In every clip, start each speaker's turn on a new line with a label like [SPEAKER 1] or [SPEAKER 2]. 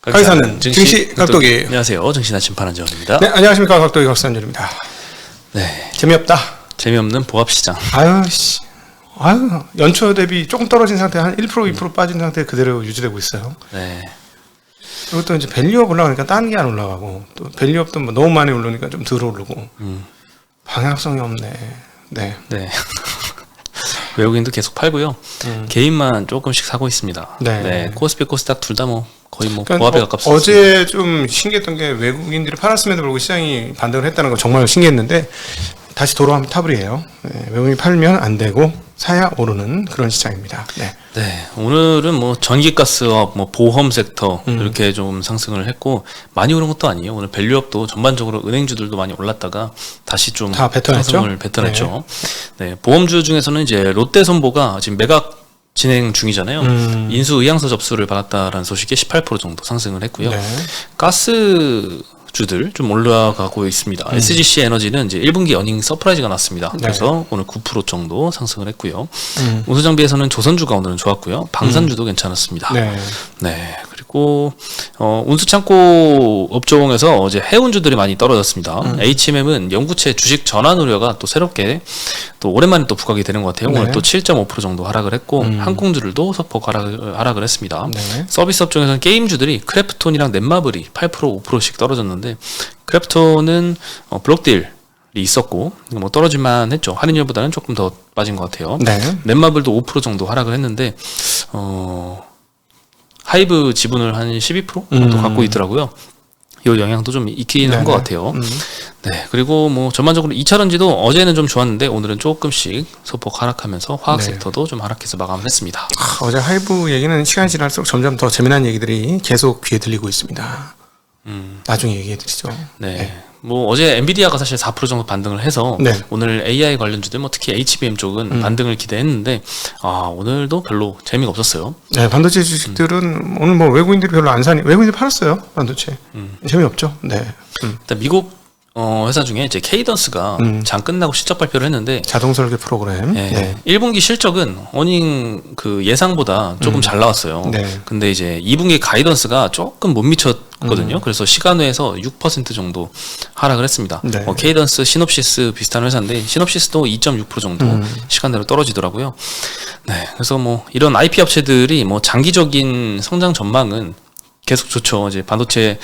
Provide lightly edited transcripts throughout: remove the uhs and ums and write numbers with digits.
[SPEAKER 1] 가이사는 증시 각도기.
[SPEAKER 2] 안녕하세요. 증시나 침판한 정입니다.
[SPEAKER 1] 네, 안녕하십니까. 각도기 각산준입니다.
[SPEAKER 2] 네.
[SPEAKER 1] 재미없다.
[SPEAKER 2] 재미없는 보합시장.
[SPEAKER 1] 아유, 연초 대비 조금 떨어진 상태, 한 1%, 2% 빠진 상태 그대로 유지되고 있어요.
[SPEAKER 2] 네.
[SPEAKER 1] 그리고 또 이제 밸류업 올라가니까 딴 게 안 올라가고, 또 밸류업도 뭐 너무 많이 오르니까 좀 덜 오르고, 방향성이 없네. 네.
[SPEAKER 2] 네. 외국인도 계속 팔고요. 개인만 조금씩 사고 있습니다.
[SPEAKER 1] 네.
[SPEAKER 2] 네. 코스피, 코스닥 둘 다 뭐 거의 뭐
[SPEAKER 1] 그러니까
[SPEAKER 2] 보합에 가깝습니다.
[SPEAKER 1] 어제 좀 신기했던 게 외국인들이 팔았음에도 불구하고 시장이 반등을 했다는 거 정말 신기했는데, 다시 돌아가면 타블이에요. 네, 외국인이 팔면 안 되고 사야 오르는 그런 시장입니다. 네.
[SPEAKER 2] 네, 오늘은 뭐 전기가스업, 뭐 보험 섹터 이렇게 좀 상승을 했고 많이 오른 것도 아니에요. 오늘 밸류업도 전반적으로 은행주들도 많이 올랐다가 다시 좀
[SPEAKER 1] 다 뱉어냈죠?
[SPEAKER 2] 상승을 뱉어냈죠. 네, 보험주 중에서는 이제 롯데손보가 지금 매각 진행 중이잖아요. 인수 의향서 접수를 받았다라는 소식에 18% 정도 상승을 했고요.
[SPEAKER 1] 네.
[SPEAKER 2] 가스 주들 좀 올라가고 있습니다. SGC 에너지는 이제 1분기 어닝 서프라이즈가 났습니다.
[SPEAKER 1] 네.
[SPEAKER 2] 그래서 오늘 9% 정도 상승을 했고요. 운수장비에서는 조선주가 오늘은 좋았고요. 방산주도 괜찮았습니다.
[SPEAKER 1] 네.
[SPEAKER 2] 네. 그리고 운수창고 업종에서 어제 해운주들이 많이 떨어졌습니다. HMM은 영구채 주식 전환 우려가 또 새롭게 또 오랜만에 또 부각이 되는 것 같아요.
[SPEAKER 1] 네.
[SPEAKER 2] 오늘 또 7.5% 정도 하락을 했고 항공주들도 소폭 하락을 했습니다.
[SPEAKER 1] 네.
[SPEAKER 2] 서비스 업종에서는 게임주들이 크래프톤이랑 넷마블이 8% 5%씩 떨어졌는데 크래프톤은 블록딜이 있었고 뭐 떨어질만 했죠. 할인율보다는 조금 더 빠진 것 같아요.
[SPEAKER 1] 네.
[SPEAKER 2] 넷마블도 5% 정도 하락을 했는데 하이브 지분을 한 12% 정도 갖고 있더라고요. 이 영향도 좀 있긴 한 것 같아요. 네. 그리고 뭐 전반적으로 2차전지도 어제는 좀 좋았는데 오늘은 조금씩 소폭 하락하면서 화학
[SPEAKER 1] 네.
[SPEAKER 2] 섹터도 좀 하락해서 마감을 했습니다.
[SPEAKER 1] 어제 하이브 얘기는 시간이 지날수록 점점 더 재미난 얘기들이 계속 귀에 들리고 있습니다. 나중에 얘기해 드리죠.
[SPEAKER 2] 네. 뭐 어제 엔비디아가 사실 4% 정도 반등을 해서
[SPEAKER 1] 네.
[SPEAKER 2] 오늘 AI 관련주들 뭐 특히 HBM 쪽은 반등을 기대했는데 오늘도 별로 재미가 없었어요.
[SPEAKER 1] 네, 반도체 주식들은 오늘 뭐 외국인들이 별로 안 사니, 외국인들이 팔았어요, 반도체. 재미없죠. 네.
[SPEAKER 2] 일단 미국 회사 중에 이제 케이던스가 장 끝나고 실적 발표를 했는데
[SPEAKER 1] 자동 설계 프로그램.
[SPEAKER 2] 네.
[SPEAKER 1] 네.
[SPEAKER 2] 1분기 실적은 어닝 그 예상보다 조금 잘 나왔어요.
[SPEAKER 1] 네.
[SPEAKER 2] 근데 이제 2분기 가이던스가 조금 못 미쳤거든요. 그래서 시간외에서 6% 정도 하락을 했습니다.
[SPEAKER 1] 네.
[SPEAKER 2] 케이던스, 시놉시스 비슷한 회사인데 시놉시스도 2.6% 정도 시간대로 떨어지더라고요. 네. 그래서 뭐 이런 IP 업체들이 뭐 장기적인 성장 전망은 계속 좋죠. 이제 반도체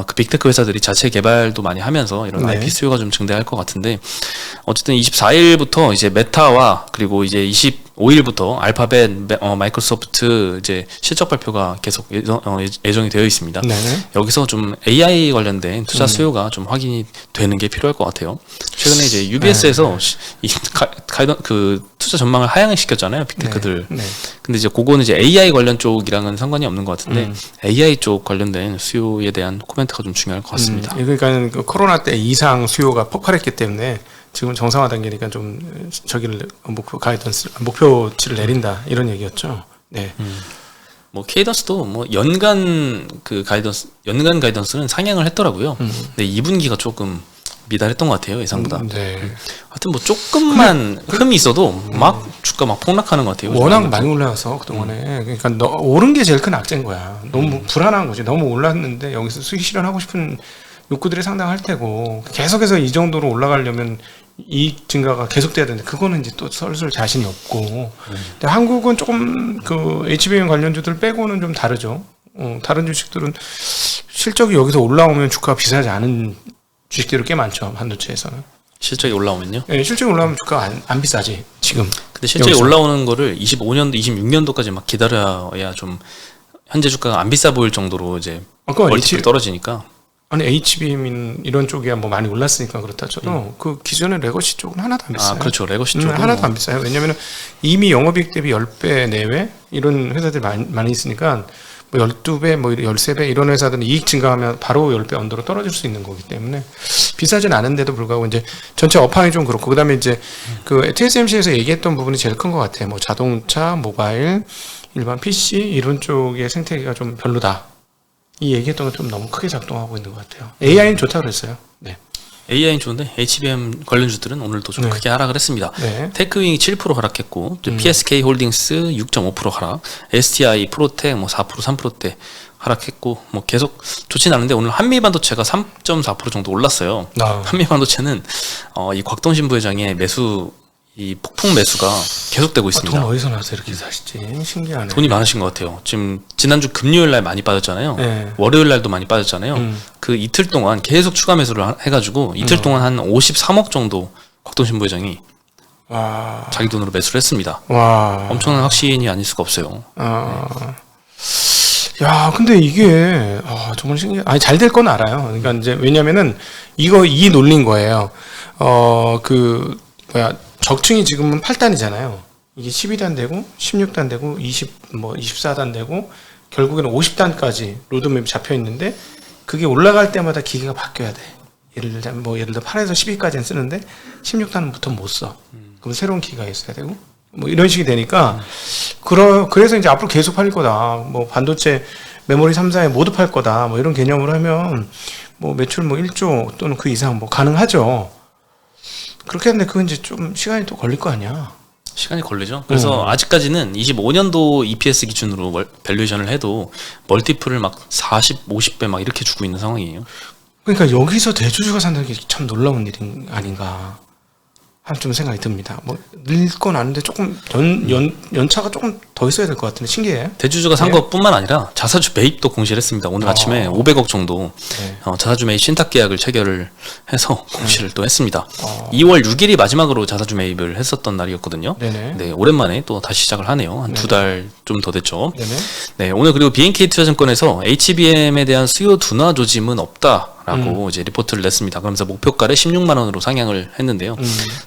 [SPEAKER 2] 그 빅테크 회사들이 자체 개발도 많이 하면서 이런
[SPEAKER 1] 네.
[SPEAKER 2] IP 수요가 좀 증대할 것 같은데 어쨌든 24일부터 이제 메타와 그리고 이제 25일부터 알파벳, 마이크로소프트 이제 실적 발표가 계속 예정이 되어 있습니다.
[SPEAKER 1] 네.
[SPEAKER 2] 여기서 좀 AI 관련된 투자 수요가 좀 확인이 되는 게 필요할 것 같아요. 최근에 이제 UBS에서 그 투자 전망을 하향시켰잖아요. 빅테크들.
[SPEAKER 1] 네.
[SPEAKER 2] 근데 이제 그거는 이제 AI 관련 쪽이랑은 상관이 없는 것 같은데 AI 쪽 관련된 수요에 대한 코멘트가 좀 중요할 것 같습니다.
[SPEAKER 1] 그러니까 그 코로나 때 이상 수요가 폭발했기 때문에 지금 정상화 단계니까 좀 저기를 목표치를 내린다 이런 얘기였죠. 네.
[SPEAKER 2] 뭐 케이던스도 뭐 연간 가이던스는 상향을 했더라고요. 근데 2분기가 조금 미달했던 것 같아요, 예상보다.
[SPEAKER 1] 네.
[SPEAKER 2] 하여튼 뭐 조금만 흠이 있어도 막 주가 막 폭락하는 것 같아요.
[SPEAKER 1] 워낙 많이 올라서 그동안에 그러니까 오른 게 제일 큰 악재인 거야. 너무 불안한 거지. 너무 올랐는데 여기서 수익 실현하고 싶은 욕구들이 상당할 테고 계속해서 이 정도로 올라가려면 이익 증가가 계속돼야 되는데 그거는 이제 또 설설 자신이 없고. 근데 한국은 조금 그 HBM 관련주들 빼고는 좀 다르죠. 다른 주식들은 실적이 여기서 올라오면 주가가 비싸지 않은 주식들이 꽤 많죠. 반도체에서는.
[SPEAKER 2] 실적이 올라오면요?
[SPEAKER 1] 네, 실적이 올라오면 주가가 안 비싸지 지금.
[SPEAKER 2] 근데 실적이
[SPEAKER 1] 여기서.
[SPEAKER 2] 올라오는 거를 25년도, 26년도까지 막 기다려야 좀 현재 주가가 안 비싸 보일 정도로 이제 멀티플이 떨어지니까.
[SPEAKER 1] 아니 HBM 이런 쪽이야 뭐 많이 올랐으니까 그렇다 쳐도 그 기존의 레거시 쪽은 하나도 안 비싸요.
[SPEAKER 2] 그렇죠. 레거시 쪽은
[SPEAKER 1] 하나도 안 비싸요. 왜냐면은 이미 영업이익 대비 10배 내외 이런 회사들이 많이 있으니까 뭐 12배, 뭐 13배 이런 회사들은 이익 증가하면 바로 10배 언더로 떨어질 수 있는 거기 때문에 비싸진 않은데도 불구하고 이제 전체 업황이 좀 그렇고 그다음에 이제 그 TSMC에서 얘기했던 부분이 제일 큰 것 같아요. 뭐 자동차, 모바일, 일반 PC 이런 쪽의 생태계가 좀 별로다. 이 얘기했던 건 좀 너무 크게 작동하고 있는 것 같아요. AI는 좋다고 그랬어요. 네.
[SPEAKER 2] AI는 좋은데 HBM 관련주들은 오늘도 좀
[SPEAKER 1] 네.
[SPEAKER 2] 크게 하락을 했습니다.
[SPEAKER 1] 네.
[SPEAKER 2] 테크윙이 7% 하락했고 PSK 홀딩스 6.5% 하락, STI, 프로텍 뭐 4%, 3%대 하락했고 뭐 계속 좋진 않은데 오늘 한미반도체가 3.4% 정도 올랐어요.
[SPEAKER 1] 아.
[SPEAKER 2] 한미반도체는 이 곽동신 부회장의 이 폭풍 매수가 계속되고 있습니다.
[SPEAKER 1] 돈 어디서 나서 이렇게 사시지? 신기하네.
[SPEAKER 2] 돈이 많으신 것 같아요. 지금 지난주 금요일 날 많이 빠졌잖아요.
[SPEAKER 1] 네.
[SPEAKER 2] 월요일 날도 많이 빠졌잖아요. 그 이틀 동안 계속 추가 매수를 해가지고 이틀 동안 한 53억 정도 곽동신 부회장이
[SPEAKER 1] 와.
[SPEAKER 2] 자기 돈으로 매수를 했습니다.
[SPEAKER 1] 와.
[SPEAKER 2] 엄청난 확신이 아닐 수가 없어요.
[SPEAKER 1] 야, 근데 이게 정말 신기해. 아니 잘 될 건 알아요. 그러니까 이제 왜냐면은 이 논리인 거예요. 적층이 지금은 8단이잖아요. 이게 12단 되고 16단 되고 24단 되고 결국에는 50단까지 로드맵이 잡혀 있는데 그게 올라갈 때마다 기계가 바뀌어야 돼. 예를 들어 8에서 12까지는 쓰는데 16단부터 못 써. 그럼 새로운 기계가 있어야 되고 뭐 이런 식이 되니까 그래서 이제 앞으로 계속 팔릴 거다. 뭐 반도체 메모리 3사에 모두 팔 거다. 뭐 이런 개념으로 하면 뭐 매출 1조 또는 그 이상 뭐 가능하죠. 그렇게 하는데 그건 이제 좀 시간이 또 걸릴 거 아니야.
[SPEAKER 2] 시간이 걸리죠. 그래서 아직까지는 25년도 EPS 기준으로 밸류에이션을 해도 멀티플을 막 40, 50배 막 이렇게 주고 있는 상황이에요.
[SPEAKER 1] 그러니까 여기서 대주주가 산다는 게 참 놀라운 일 아닌가 하는 좀 생각이 듭니다. 뭐 늘 건 아는데 조금 연차가 조금 더 있어야 될 것 같은데 신기해.
[SPEAKER 2] 대주주가 산 것뿐만 아니라 자사주 매입도 공시를 했습니다. 오늘 아침에 500억 정도
[SPEAKER 1] 네.
[SPEAKER 2] 자사주 매입 신탁 계약을 체결을 해서 공시를 또 했습니다. 2월 6일이 마지막으로 자사주 매입을 했었던 날이었거든요.
[SPEAKER 1] 네네.
[SPEAKER 2] 네, 오랜만에 또 다시 시작을 하네요. 한 2달 좀 더 됐죠.
[SPEAKER 1] 네네.
[SPEAKER 2] 네, 오늘 그리고 BNK 투자증권에서 HBM에 대한 수요 둔화 조짐은 없다라고 이제 리포트를 냈습니다. 그러면서 목표가를 16만 원으로 상향을 했는데요.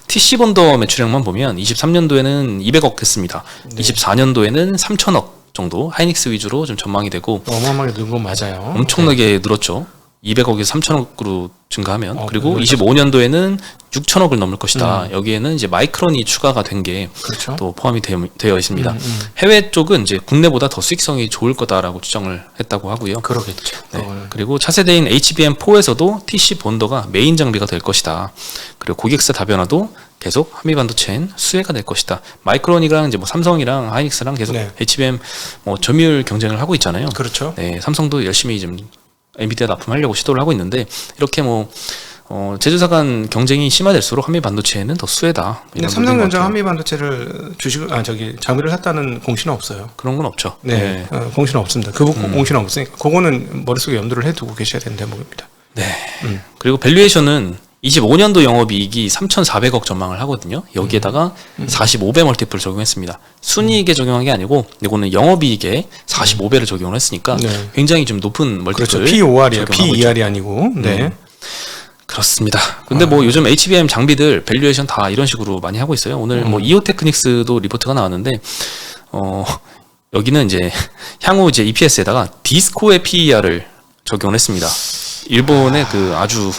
[SPEAKER 2] TC 본더 매출액만 보면 23년도에는 200억 했습니다. 24년도에는 3천억 정도 하이닉스 위주로 좀 전망이 되고
[SPEAKER 1] 어마어마하게 는 건 맞아요.
[SPEAKER 2] 엄청나게 늘었죠. 200억에서 3천억으로 증가하면 그리고
[SPEAKER 1] 그렇죠.
[SPEAKER 2] 25년도에는 6천억을 넘을 것이다. 여기에는 이제 마이크론이 추가가 된 게 또
[SPEAKER 1] 그렇죠.
[SPEAKER 2] 포함이 되어 있습니다. 해외 쪽은 이제 국내보다 더 수익성이 좋을 거다라고 추정을 했다고 하고요.
[SPEAKER 1] 그러겠죠.
[SPEAKER 2] 네. 그리고 차세대인 HBM4에서도 TC 본더가 메인 장비가 될 것이다. 그리고 고객사 다변화도 계속 한미반도체엔 수혜가 될 것이다. 마이크론이랑 이제 뭐 삼성이랑 하이닉스랑 계속
[SPEAKER 1] 네.
[SPEAKER 2] HBM 점유율 경쟁을 하고 있잖아요.
[SPEAKER 1] 그렇죠.
[SPEAKER 2] 네, 삼성도 열심히 좀 엔비디아 납품하려고 시도를 하고 있는데 이렇게 제조사 간 경쟁이 심화될수록 한미 반도체에는 더 수혜다.
[SPEAKER 1] 근데 삼성전자 한미반도체를 장비를 샀다는 공시는 없어요.
[SPEAKER 2] 그런 건 없죠.
[SPEAKER 1] 네, 공시는 없습니다. 그 공시는 없으니까 그거는 머릿속에 염두를 해두고 계셔야 되는 대목입니다.
[SPEAKER 2] 네. 그리고 밸류에이션은 25년도 영업이익이 3,400억 전망을 하거든요. 여기에다가 45배 멀티플을 적용했습니다. 순이익에 적용한 게 아니고 이거는 영업이익에 45배를 적용을 했으니까
[SPEAKER 1] 네.
[SPEAKER 3] 굉장히 좀 높은 멀티플.
[SPEAKER 1] 그렇죠. P5R이에요. P2R이 아니고. 네.
[SPEAKER 2] 그렇습니다. 근데 요즘 HBM 장비들 밸류에이션 다 이런 식으로 많이 하고 있어요. 오늘 이오테크닉스도 리포트가 나왔는데 여기는 이제 향후 이제 EPS에다가 디스코의 PER을 적용을 했습니다. 일본의 그 아주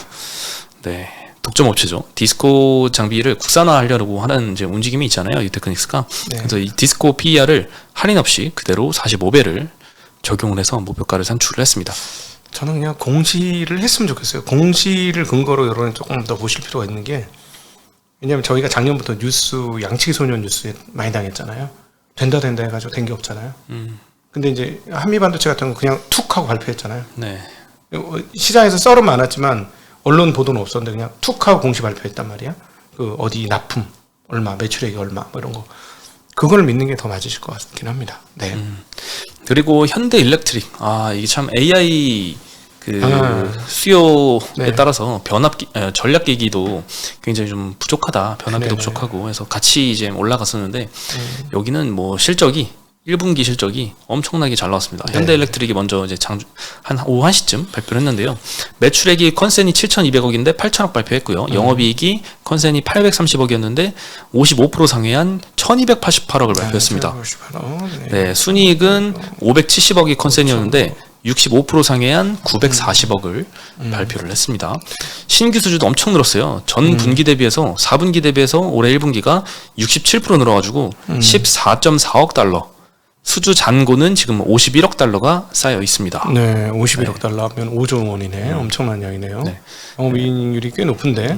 [SPEAKER 2] 독점 업체죠. 디스코 장비를 국산화하려고 하는 이제 움직임이 있잖아요. 이오테크닉스가.
[SPEAKER 1] 네.
[SPEAKER 2] 그래서 이 디스코 PER을 할인 없이 그대로 45배를 적용을 해서 목표가를 산출을 했습니다.
[SPEAKER 1] 저는 그냥 공시를 했으면 좋겠어요. 공시를 근거로 여러분 조금 더 보실 필요가 있는 게 왜냐하면 저희가 작년부터 양치기 소년 뉴스에 많이 당했잖아요. 된다 해가지고 된 게 없잖아요. 근데 이제 한미반도체 같은 건 그냥 툭 하고 발표했잖아요.
[SPEAKER 2] 네.
[SPEAKER 1] 시장에서 썰은 많았지만 언론 보도는 없었는데 그냥 툭 하고 공시 발표했단 말이야. 그 어디 납품 얼마, 매출액이 얼마 뭐 이런 거. 그걸 믿는 게 더 맞으실 것 같긴 합니다. 네.
[SPEAKER 2] 그리고 현대 일렉트릭. 이게 참 AI 수요에 따라서 전략기기도 굉장히 좀 부족하다. 변압기도 부족하고 해서 같이 이제 올라갔었는데 여기는 실적이 1분기 실적이 엄청나게 잘 나왔습니다.
[SPEAKER 1] 네.
[SPEAKER 2] 현대일렉트릭이 먼저 이제 오후 1시쯤 발표를 했는데요. 매출액이 컨센이 7,200억인데 8,000억 발표했고요. 영업이익이 컨센이 830억이었는데 55% 상회한 1,288억을 발표했습니다.
[SPEAKER 1] 1,288억.
[SPEAKER 2] 네, 순이익은 570억이 컨센이었는데 65% 상회한 940억을 발표를 했습니다. 신규 수주도 엄청 늘었어요. 전 분기 대비해서 4분기 대비해서 올해 1분기가 67% 늘어가지고 14.4억 달러 수주 잔고는 지금 51억 달러가 쌓여 있습니다.
[SPEAKER 1] 네, 51억 달러 하면 5조 원이네. 엄청난 양이네요.
[SPEAKER 2] 네.
[SPEAKER 1] 영업이익률이 꽤 높은데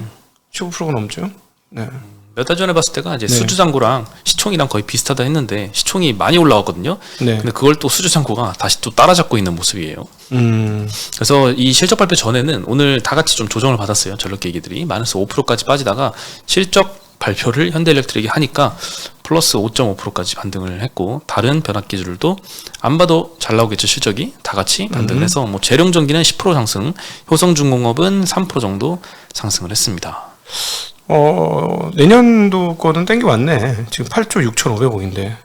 [SPEAKER 1] 15%가 넘죠. 네.
[SPEAKER 2] 몇 달 전에 봤을 때가 이제
[SPEAKER 1] 네.
[SPEAKER 2] 수주 잔고랑 시총이랑 거의 비슷하다 했는데 시총이 많이 올라왔거든요.
[SPEAKER 1] 네.
[SPEAKER 2] 근데 그걸 또 수주 잔고가 다시 또 따라잡고 있는 모습이에요. 그래서 이 실적 발표 전에는 오늘 다 같이 좀 조정을 받았어요. 전력 기기들이 마이너스 5%까지 빠지다가 실적 발표를 현대일렉트릭이 하니까 플러스 5.5%까지 반등을 했고 다른 변압 기술도 안 봐도 잘 나오겠죠. 실적이 다 같이 반등을 해서 뭐 재룡전기는 10% 상승, 효성중공업은 3% 정도 상승을 했습니다.
[SPEAKER 1] 내년도 거는 땡겨왔네. 지금 8조 6,500억인데.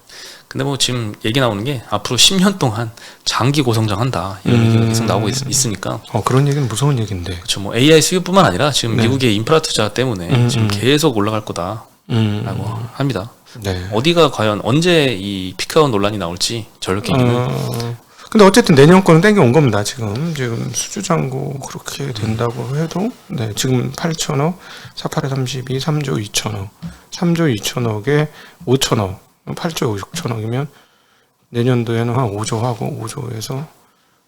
[SPEAKER 2] 근데 뭐 지금 얘기 나오는 게 앞으로 10년 동안 장기 고성장한다 이런 얘기가 계속 나오고 있으니까
[SPEAKER 1] 그런 얘기는 무서운 얘기인데.
[SPEAKER 2] 그렇죠. 뭐 AI 수요뿐만 아니라 지금 미국의 인프라 투자 때문에 지금 계속 올라갈 거다라고 합니다.
[SPEAKER 1] 네.
[SPEAKER 2] 어디가 과연 언제 이 피크아웃 논란이 나올지 전력 기기는
[SPEAKER 1] 근데 어쨌든 내년 거는 땡겨온 겁니다. 지금 수주잔고 그렇게 된다고 해도 네, 지금 8천억, 48에 32, 3조 2천억, 3조 2천억에 5천억, 8조 6천억이면 내년도에는 한 5조 하고 5조에서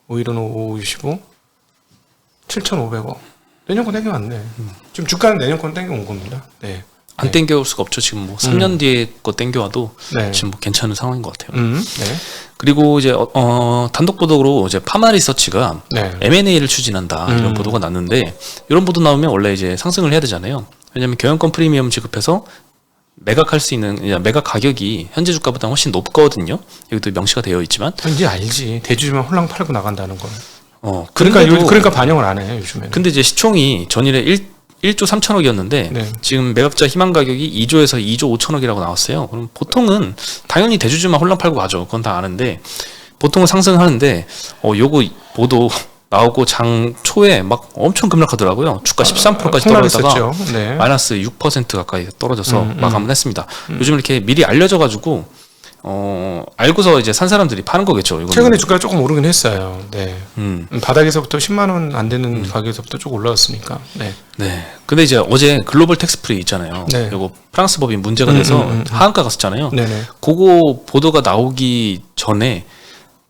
[SPEAKER 1] 5일은 5, 25, 7,500억. 내년 거 땡겨왔네. 지금 주가는 내년 건 땡겨온 겁니다. 네.
[SPEAKER 2] 안 땡겨올 수가 없죠. 지금 뭐 3년 뒤에 거 땡겨와도
[SPEAKER 1] 네.
[SPEAKER 2] 지금 뭐 괜찮은 상황인 것 같아요.
[SPEAKER 1] 네.
[SPEAKER 2] 그리고 이제 단독 보도로 이제 파마 리서치가
[SPEAKER 1] 네.
[SPEAKER 2] M&A를 추진한다 이런 보도가 났는데 이런 보도 나오면 원래 이제 상승을 해야 되잖아요. 왜냐하면 경영권 프리미엄 지급해서 매각할 수 있는 매각 가격이 현재 주가보다 훨씬 높거든요. 여기도 명시가 되어 있지만
[SPEAKER 1] 이제 알지. 대주주만 홀랑 팔고 나간다는 건.
[SPEAKER 2] 그러니까
[SPEAKER 1] 그러니까 반영을 안 해 요즘에는.
[SPEAKER 2] 근데 이제 시총이 전일에 1조 3천억이었는데
[SPEAKER 1] 네.
[SPEAKER 2] 지금 매각자 희망 가격이 2조에서 2조 5천억이라고 나왔어요. 그럼 보통은 당연히 대주주만 홀랑 팔고 가죠. 그건 다 아는데 보통은 상승하는데 요거 보도 나오고 장 초에 막 엄청 급락하더라고요. 주가 13%까지 떨어졌다가
[SPEAKER 1] 네.
[SPEAKER 2] 마이너스 6% 가까이 떨어져서 마감을 했습니다. 요즘 이렇게 미리 알려져가지고 알고서 이제 산 사람들이 파는 거겠죠. 이거는.
[SPEAKER 1] 최근에 주가가 조금 오르긴 했어요. 네.
[SPEAKER 2] 음.
[SPEAKER 1] 바닥에서부터 10만 원 안 되는 가격에서부터 쭉 올라왔으니까. 네.
[SPEAKER 2] 네. 근데 이제 어제 글로벌 텍스 프리 있잖아요.
[SPEAKER 1] 네.
[SPEAKER 2] 이거 프랑스 법이 문제가 돼서 하한가 갔었잖아요.
[SPEAKER 1] 네네.
[SPEAKER 2] 그거 보도가 나오기 전에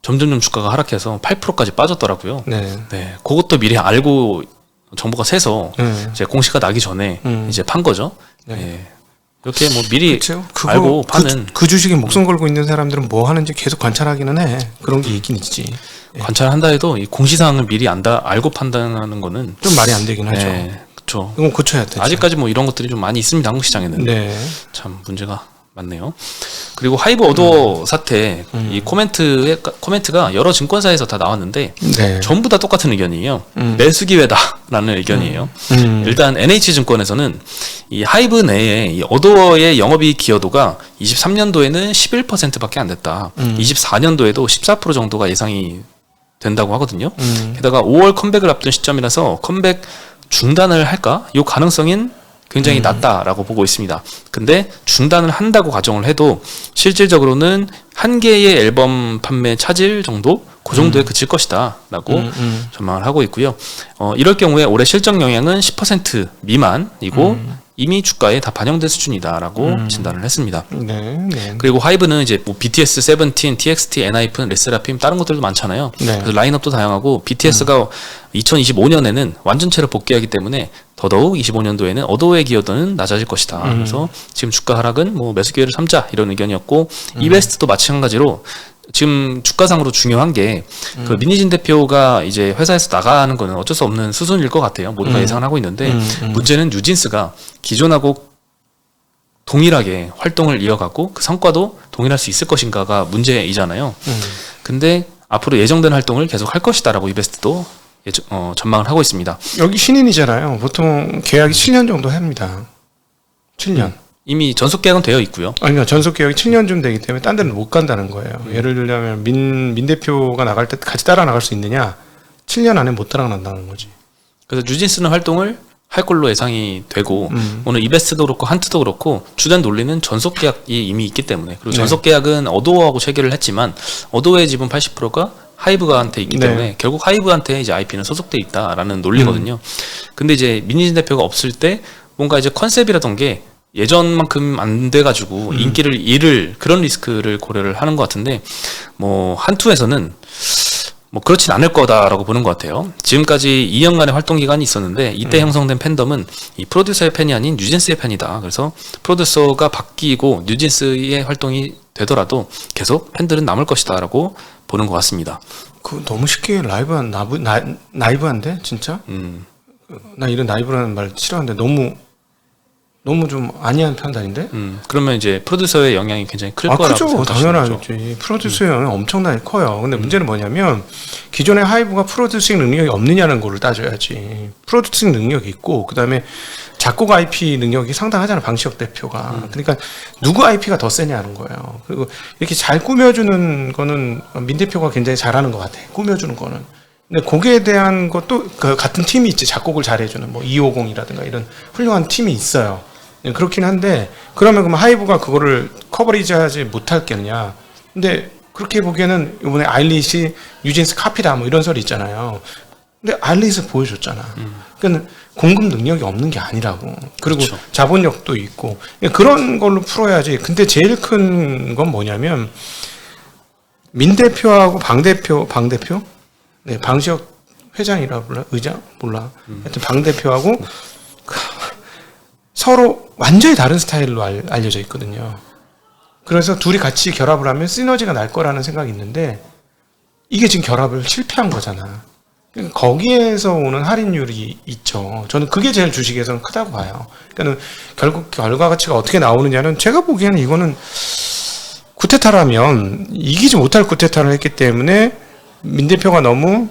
[SPEAKER 2] 점점점 주가가 하락해서 8%까지 빠졌더라고요.
[SPEAKER 1] 네.
[SPEAKER 2] 네. 그것도 미리 알고 정보가 새서 이제 공시가 나기 전에 이제 판 거죠.
[SPEAKER 1] 네.
[SPEAKER 2] 네. 이렇게 뭐 미리
[SPEAKER 1] 그쵸?
[SPEAKER 2] 알고 파는
[SPEAKER 1] 그 주식에 목숨 걸고 있는 사람들은 뭐 하는지 계속 관찰하기는 해. 그런 게 있긴 있지.
[SPEAKER 2] 관찰한다 해도 이 공시사항을 미리 알고 판단하는 거는
[SPEAKER 1] 좀 말이 안 되긴 하죠.
[SPEAKER 2] 네, 그렇죠.
[SPEAKER 1] 이건 고쳐야 돼.
[SPEAKER 2] 아직까지 뭐 이런 것들이 좀 많이 있습니다. 한국 시장에는.
[SPEAKER 1] 네.
[SPEAKER 2] 참 문제가 많네요. 그리고 하이브 어도어 사태 이 코멘트가 여러 증권사에서 다 나왔는데
[SPEAKER 1] 네.
[SPEAKER 2] 전부 다 똑같은 의견이에요. 매수 기회다라는 의견이에요. 일단 NH증권에서는 이 하이브 내에 이 어도어의 영업이익 기여도가 23년도에는 11%밖에 안 됐다. 24년도에도 14% 정도가 예상이 된다고 하거든요. 게다가 5월 컴백을 앞둔 시점이라서 컴백 중단을 할까? 이 가능성인 굉장히 낮다라고 보고 있습니다. 근데 중단을 한다고 가정을 해도 실질적으로는 한 개의 앨범 판매 차질 정도? 그 정도에 그칠 것이다라고 전망을 하고 있고요. 이럴 경우에 올해 실적 영향은 10% 미만이고 이미 주가에 다 반영된 수준이다라고 진단을 했습니다.
[SPEAKER 1] 네. 네.
[SPEAKER 2] 그리고 하이브는 이제 뭐 BTS, 세븐틴, TXT, 엔하이픈, 레스라핌 다른 것들도 많잖아요.
[SPEAKER 1] 네.
[SPEAKER 2] 그래서 라인업도 다양하고 BTS가 2025년에는 완전체로 복귀하기 때문에 더더욱 25년도에는 어도어의 기여도는 낮아질 것이다. 그래서 지금 주가 하락은 뭐 매수 기회를 삼자 이런 의견이었고 이베스트도 마찬가지로 지금 주가상으로 중요한 게 그 민희진 대표가 이제 회사에서 나가는 거는 어쩔 수 없는 수순일 것 같아요. 모두가 예상을 하고 있는데 문제는 뉴진스가 기존하고 동일하게 활동을 이어가고 그 성과도 동일할 수 있을 것인가가 문제이잖아요. 근데 앞으로 예정된 활동을 계속 할 것이다라고 이베스트도 전망을 하고 있습니다.
[SPEAKER 1] 여기 신인이잖아요. 보통 계약이 7년 정도 합니다. 7년.
[SPEAKER 2] 이미 전속 계약은 되어 있고요.
[SPEAKER 1] 아니요, 전속 계약이 7년쯤 되기 때문에 딴 데는 못 간다는 거예요. 예를 들자면 민 대표가 나갈 때 같이 따라 나갈 수 있느냐? 7년 안에 못 따라 나간다는 거지.
[SPEAKER 2] 그래서 뉴진스는 활동을 할 걸로 예상이 되고 오늘 이베스트도 그렇고 한트도 그렇고 주된 논리는 전속 계약이 이미 있기 때문에 그리고 전속 계약은 어도어하고 체결을 했지만 어도어의 지분 80%가 하이브가한테 있기 때문에 결국 하이브한테 이제 IP는 소속돼 있다라는 논리거든요. 근데 이제 민희진 대표가 없을 때 뭔가 이제 컨셉이라던 게 예전만큼 안 돼가지고 인기를 잃을 그런 리스크를 고려를 하는 것 같은데 뭐 한투에서는 뭐 그렇진 않을 거다라고 보는 것 같아요. 지금까지 2년간의 활동 기간이 있었는데 이때 형성된 팬덤은 이 프로듀서의 팬이 아닌 뉴진스의 팬이다. 그래서 프로듀서가 바뀌고 뉴진스의 활동이 되더라도 계속 팬들은 남을 것이다라고 보는 것 같습니다.
[SPEAKER 1] 그 너무 쉽게 나이브한데 진짜? 나 이런 나이브라는 말 싫어하는데 너무 좀 아니한 판단인데?
[SPEAKER 2] 그러면 이제 프로듀서의 영향이 굉장히 클 거라고
[SPEAKER 1] 크죠.
[SPEAKER 2] 생각하시는 거죠.
[SPEAKER 1] 당연하지. 프로듀서의 영향이 엄청나게 커요. 근데 문제는 뭐냐면 기존의 하이브가 프로듀싱 능력이 없느냐는 거를 따져야지. 프로듀싱 능력이 있고 그다음에 작곡 IP 능력이 상당하잖아. 방시혁 대표가. 그러니까 누구 IP가 더 세냐는 거예요. 그리고 이렇게 잘 꾸며주는 거는 민 대표가 굉장히 잘하는 것 같아. 꾸며주는 거는. 근데 거기에 대한 것도 그 같은 팀이 있지. 작곡을 잘해주는 뭐 250이라든가 이런 훌륭한 팀이 있어요. 그렇긴 한데 그러면 하이브가 그거를 커버리지하지 못할 겠냐. 근데 그렇게 보기에는 이번에 아일릿이 뉴진스 카피다 뭐 이런 소리 있잖아요. 근데 아일릿을 보여줬잖아. 그러니까 공급 능력이 없는 게 아니라고. 그리고
[SPEAKER 2] 그렇죠.
[SPEAKER 1] 자본력도 있고 그런 걸로 풀어야지. 근데 제일 큰 건 뭐냐면 민 대표하고 방 대표 네, 방시혁 회장이라 불러? 의장? 몰라. 하여튼 방 대표하고 서로 완전히 다른 스타일로 알려져 있거든요. 그래서 둘이 같이 결합을 하면 시너지가 날 거라는 생각이 있는데 이게 지금 결합을 실패한 거잖아. 그러니까 거기에서 오는 할인율이 있죠. 저는 그게 제일 주식에서는 크다고 봐요. 그러니까 결국 결과 가치가 어떻게 나오느냐는 제가 보기에는 이거는 쿠데타라면 이기지 못할 쿠데타를 했기 때문에 민 대표가 너무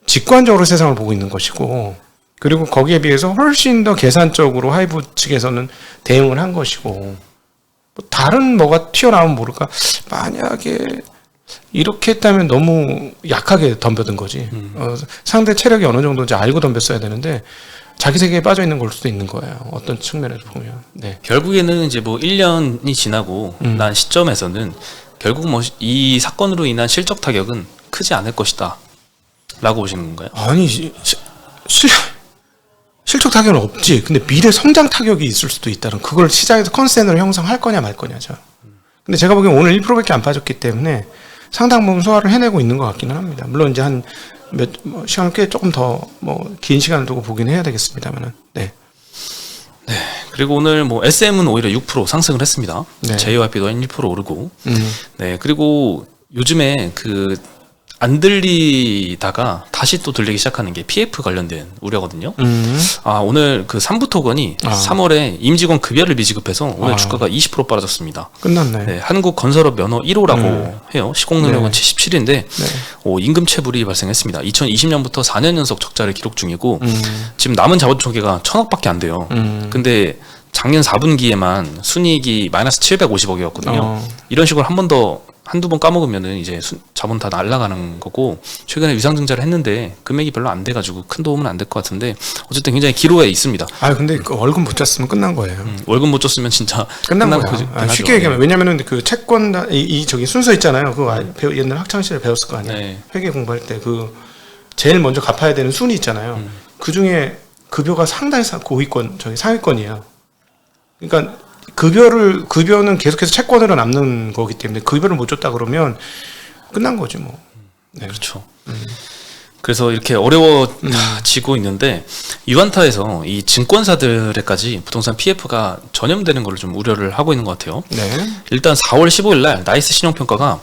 [SPEAKER 1] 직관적으로 세상을 보고 있는 것이고 그리고 거기에 비해서 훨씬 더 계산적으로 하이브 측에서는 대응을 한 것이고 뭐 다른 뭐가 튀어나오면 모를까 만약에 이렇게 했다면 너무 약하게 덤벼든 거지. 상대 체력이 어느 정도인지 알고 덤볐어야 되는데 자기 세계에 빠져 있는 걸 수도 있는 거예요. 어떤 측면에서 보면. 네.
[SPEAKER 2] 결국에는 이제 뭐 1년이 지나고 난 시점에서는 결국 뭐 이 사건으로 인한 실적 타격은 크지 않을 것이다 라고 보시는 건가요?
[SPEAKER 1] 아니 실적 타격은 없지. 근데 미래 성장 타격이 있을 수도 있다는 그걸 시장에서 컨센으로 형성할 거냐 말 거냐죠. 근데 제가 보기엔 오늘 1%밖에 안 빠졌기 때문에 상당 부분 소화를 해내고 있는 것 같기는 합니다. 물론 이제 한 시간을 꽤 조금 더 긴 시간을 두고 보긴 해야 되겠습니다만은. 네.
[SPEAKER 2] 네. 그리고 오늘 뭐 SM은 오히려 6% 상승을 했습니다.
[SPEAKER 1] 네.
[SPEAKER 2] JYP도 한 1% 오르고. 네. 그리고 요즘에 그 안 들리다가 다시 또 들리기 시작하는 게 PF 관련된 우려거든요. 오늘 그 3부 토건이 3월에 임직원 급여를 미지급해서 오늘 주가가 20% 빠졌습니다.
[SPEAKER 1] 끝났네.
[SPEAKER 2] 네, 한국건설업 면허 1호라고 해요. 시공 능력은 77인데 임금 체불이 발생했습니다. 2020년부터 4년 연속 적자를 기록 중이고 지금 남은 자본 총계가 1,000억밖에 안 돼요. 근데 작년 4분기에만 순이익이 마이너스 750억이었거든요. 이런 식으로 한두 번 까먹으면은 이제 자본 다 날아가는 거고 최근에 위상증자를 했는데 금액이 별로 안 돼가지고 큰 도움은 안 될 것 같은데 어쨌든 굉장히 기로에 있습니다.
[SPEAKER 1] 근데 그 월급 못 줬으면 끝난 거예요.
[SPEAKER 2] 월급 못 줬으면 진짜
[SPEAKER 1] 끝난 거야. 쉽게 얘기하면 왜냐면은 그 채권 저기 순서 있잖아요. 그거 옛날 학창 시절에 배웠을 거 아니에요.
[SPEAKER 2] 네.
[SPEAKER 1] 회계 공부할 때 그 제일 먼저 갚아야 되는 순위 있잖아요. 그 중에 급여가 상당히 고위권 상위권이에요. 그러니까 급여는 계속해서 채권으로 남는 거기 때문에 급여를 못 줬다 그러면 끝난 거지 뭐. 네.
[SPEAKER 2] 그렇죠. 그래서 이렇게 어려워지고 있는데 유안타에서 이 증권사들에까지 부동산 PF가 전염되는 걸 좀 우려를 하고 있는 것 같아요.
[SPEAKER 1] 네.
[SPEAKER 2] 일단 4월 15일 날 나이스 신용평가가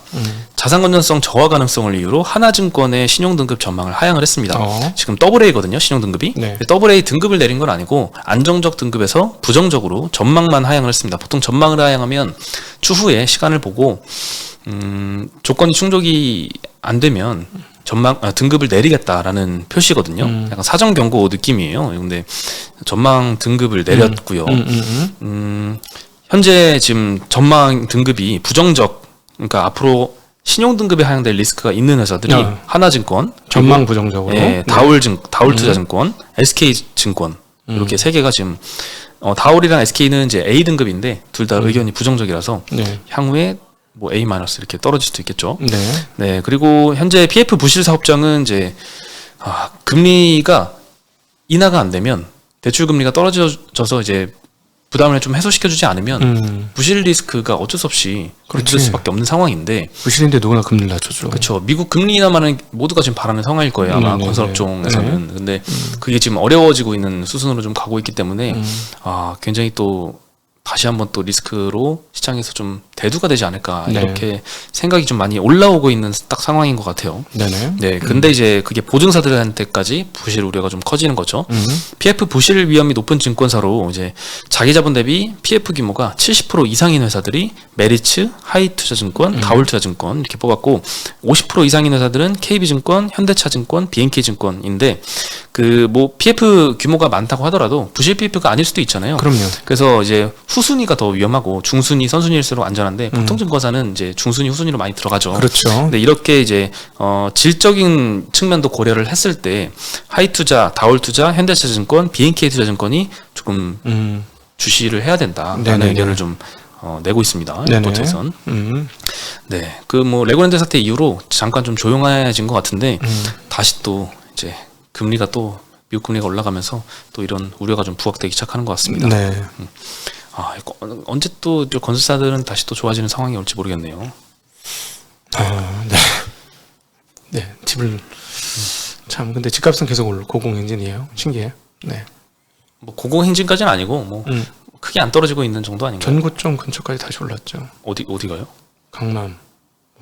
[SPEAKER 2] 자산 건전성 저하 가능성을 이유로 하나증권의 신용등급 전망을 하향을 했습니다. 지금 AA거든요, 신용등급이.
[SPEAKER 1] 네.
[SPEAKER 2] AA 등급을 내린 건 아니고 안정적 등급에서 부정적으로 전망만 하향을 했습니다. 보통 전망을 하향하면 추후에 시간을 보고 조건이 충족이 안 되면 등급을 내리겠다라는 표시거든요. 약간 사전 경고 느낌이에요. 근데 전망 등급을 내렸고요. 현재 지금 전망 등급이 부정적, 그러니까 앞으로 신용 등급에 하향될 리스크가 있는 회사들이 하나증권,
[SPEAKER 1] 전망 부정적으로,
[SPEAKER 2] 다울투자증권, SK증권 이렇게 세 개가 지금 다울이랑 SK는 이제 A 등급인데 둘 다 의견이 부정적이라서 향후에 뭐 A- 이렇게 떨어질 수도 있겠죠. 네. 그리고 현재 PF 부실 사업장은 이제 금리가 인하가 안 되면 대출 금리가 떨어져서 이제 부담을 좀 해소시켜주지 않으면 부실 리스크가 어쩔 수 없이
[SPEAKER 1] 그렇지.
[SPEAKER 2] 될 수밖에 없는 상황인데.
[SPEAKER 1] 부실인데 누구나 금리를 낮춰줘.
[SPEAKER 2] 그렇죠. 미국 금리 인하만은 모두가 지금 바라는 상황일 거예요. 아마 건설업종에서는. 근데 그게 지금 어려워지고 있는 수순으로 좀 가고 있기 때문에 굉장히 또 다시 한번 또 리스크로 시장에서 좀 대두가 되지 않을까 이렇게 생각이 좀 많이 올라오고 있는 딱 상황인 것 같아요.
[SPEAKER 1] 네네.
[SPEAKER 2] 네, 근데 이제 그게 보증사들한테까지 부실 우려가 좀 커지는 거죠. PF 부실 위험이 높은 증권사로 이제 자기 자본 대비 PF 규모가 70% 이상인 회사들이 메리츠, 하이투자증권, 다올투자증권 이렇게 뽑았고 50% 이상인 회사들은 KB증권, 현대차증권, BNK증권인데 그 뭐 PF 규모가 많다고 하더라도 부실 PF가 아닐 수도 있잖아요.
[SPEAKER 1] 그럼요.
[SPEAKER 2] 그래서 이제 후순위가 더 위험하고 중순위, 선순위일수록 안전한데 보통 증권사는 이제 중순위, 후순위로 많이 들어가죠.
[SPEAKER 1] 그렇죠.
[SPEAKER 2] 근데 이렇게 이제 질적인 측면도 고려를 했을 때 하이투자, 다올투자, 현대차증권, BNK투자증권이 조금 주시를 해야 된다라는
[SPEAKER 1] 네네네.
[SPEAKER 2] 의견을 좀 내고 있습니다.
[SPEAKER 1] 네네.
[SPEAKER 2] 리포트에선. 네, 그 뭐 레고랜드 사태 이후로 잠깐 좀 조용해진 것 같은데 다시 또 이제 금리가 또 미국 금리가 올라가면서 또 이런 우려가 좀 부각되기 시작하는 것 같습니다.
[SPEAKER 1] 네.
[SPEAKER 2] 이거 언제 또 건설사들은 다시 또 좋아지는 상황이 올지 모르겠네요.
[SPEAKER 1] 네. 네. 집을 참 근데 집값은 계속 올라 고공행진이에요. 신기해요. 네.
[SPEAKER 2] 뭐 고공행진까지는 아니고 뭐 크게 안 떨어지고 있는 정도 아닌가요?
[SPEAKER 1] 전고점 근처까지 다시 올랐죠.
[SPEAKER 2] 어디가요?
[SPEAKER 1] 강남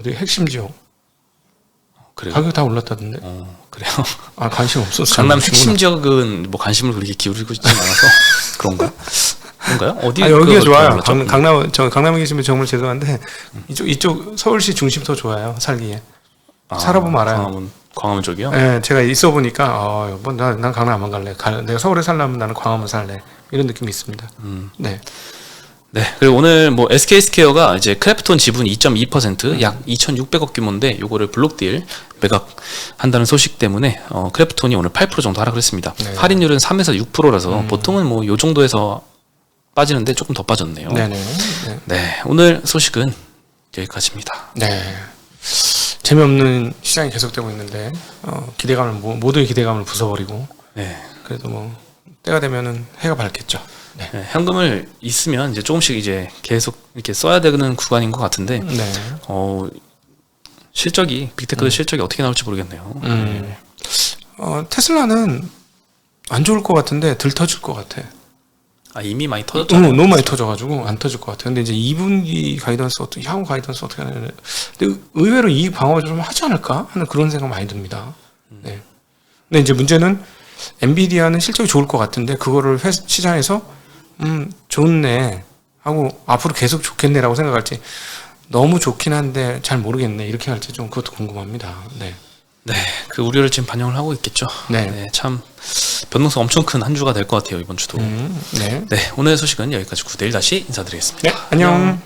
[SPEAKER 1] 어디 핵심 지역
[SPEAKER 2] 그래요?
[SPEAKER 1] 가격 다 올랐다던데.
[SPEAKER 2] 그래요.
[SPEAKER 1] 아 관심 없었어요.
[SPEAKER 2] 강남 핵심 지역은 뭐 관심을 그렇게 기울이고 있지 않아서 그런가? 그런가요? 어디?
[SPEAKER 1] 여기가 좋아요.
[SPEAKER 2] 올랐죠?
[SPEAKER 1] 강남에 계시면 정말 죄송한데 이쪽 서울시 중심 더 좋아요. 살기에. 살아보면 알아요.
[SPEAKER 2] 광화문 쪽이요?
[SPEAKER 1] 네, 제가 있어 보니까 난 강남 안 갈래. 내가 서울에 살려면 나는 광화문 살래. 이런 느낌이 있습니다. 네.
[SPEAKER 2] 네. 그리고 오늘 뭐 SK스퀘어가 이제 크래프톤 지분 2.2% 약 2,600억 규모인데 요거를 블록딜 매각한다는 소식 때문에 크래프톤이 오늘 8% 정도 하락을 했습니다.
[SPEAKER 1] 네.
[SPEAKER 2] 할인율은 3에서 6%라서 보통은 뭐 요 정도에서 빠지는데 조금 더 빠졌네요.
[SPEAKER 1] 네네.
[SPEAKER 2] 네. 오늘 소식은 여기까지입니다.
[SPEAKER 1] 네. 재미없는 시장이 계속되고 있는데 모두의 기대감을 부숴버리고
[SPEAKER 2] 네.
[SPEAKER 1] 그래도 뭐 때가 되면은 해가 밝겠죠. 네.
[SPEAKER 2] 네, 현금을 있으면 이제 조금씩 이제 계속 이렇게 써야 되는 구간인 것 같은데
[SPEAKER 1] 네.
[SPEAKER 2] 실적이 빅테크의 실적이 어떻게 나올지 모르겠네요. 네.
[SPEAKER 1] 테슬라는 안 좋을 것 같은데 들 터질 것 같아.
[SPEAKER 2] 이미 많이 터졌잖아요.
[SPEAKER 1] 너무 많이 터져가지고 안 터질 것 같아. 근데 이제 2분기 가이던스 향후 가이던스 어떻게 하냐. 근데 의외로 이 방어를 좀 하지 않을까 하는 그런 생각 많이 듭니다. 네. 근데 이제 문제는 엔비디아는 실적이 좋을 것 같은데 그거를 시장에서 좋네 하고 앞으로 계속 좋겠네라고 생각할지 너무 좋긴 한데 잘 모르겠네 이렇게 할지 좀 그것도 궁금합니다. 네.
[SPEAKER 2] 네, 그 우려를 지금 반영을 하고 있겠죠.
[SPEAKER 1] 네.
[SPEAKER 2] 네, 참 변동성 엄청 큰 한 주가 될 것 같아요 이번 주도.
[SPEAKER 1] 네.
[SPEAKER 2] 네, 오늘의 소식은 여기까지고 내일 다시 인사드리겠습니다.
[SPEAKER 1] 네. 안녕.